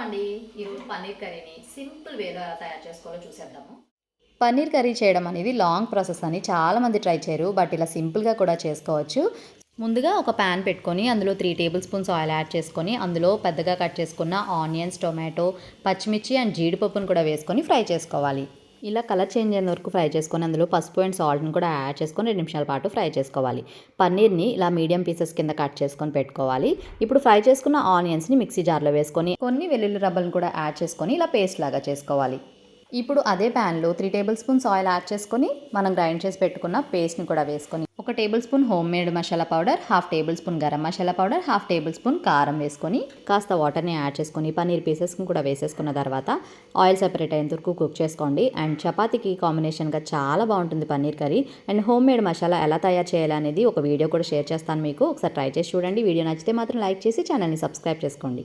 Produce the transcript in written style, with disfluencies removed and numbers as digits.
అండి. ఈరోజు పన్నీర్ కర్రీని సింపుల్ వేలో ఎలా తయారు చేసుకోవాలో చూసేద్దాము. పన్నీర్ కర్రీ చేయడం అనేది లాంగ్ ప్రాసెస్ అని చాలామంది ట్రై చేయరు. బట్ ఇలా సింపుల్గా కూడా చేసుకోవచ్చు. ముందుగా ఒక ప్యాన్ పెట్టుకొని అందులో 3 టేబుల్ స్పూన్స్ ఆయిల్ యాడ్ చేసుకొని అందులో పెద్దగా కట్ చేసుకున్న ఆనియన్స్, టొమాటో, పచ్చిమిర్చి అండ్ జీడిపప్పును కూడా వేసుకొని ఫ్రై చేసుకోవాలి. ఇలా కలర్ చేంజ్ అయిన వరకు ఫ్రై చేసుకొని అందులో పసుపు అండ్ సాల్ట్ని కూడా యాడ్ చేసుకొని 2 నిమిషాల పాటు ఫ్రై చేసుకోవాలి. పన్నీర్ని ఇలా మీడియం పీసెస్ కింద కట్ చేసుకొని పెట్టుకోవాలి. ఇప్పుడు ఫ్రై చేసుకున్న ఆనియన్స్ని మిక్సీ జార్లో వేసుకొని కొన్ని వెల్లుల్లి రబ్బలను కూడా యాడ్ చేసుకొని ఇలా పేస్ట్ లాగా చేసుకోవాలి. ఇప్పుడు అదే ప్యాన్లో 3 టేబుల్ స్పూన్స్ ఆయిల్ యాడ్ చేసుకొని మనం గ్రైండ్ చేసి పెట్టుకున్న పేస్ట్ని కూడా వేసుకొని 1 table spoon home made masala powder, 1/2 table spoon garam masala powder, 1/2 table spoon కారం వేసుకొని కాస్త వాటర్ని యాడ్ చేసుకొని పన్నీర్ పీసెస్ని కూడా వేసేసుకున్న తర్వాత ఆయిల్ సెపరేట్ అయ్యేంత వరకు కుక్ చేసుకోండి. అండ్ చపాతీకి కాంబినేషన్గా చాలా బాగుంటుంది paneer curry. And home made masala ఎలా తయారు చేయాలనేది ఒక వీడియో కూడా షేర్ చేస్తాను మీకు. ఒకసారి ట్రై చేసి చూడండి. వీడియో నచ్చితే మాత్రం లైక్ చేసి ఛానల్ని సబ్స్క్రైబ్ చేసుకోండి.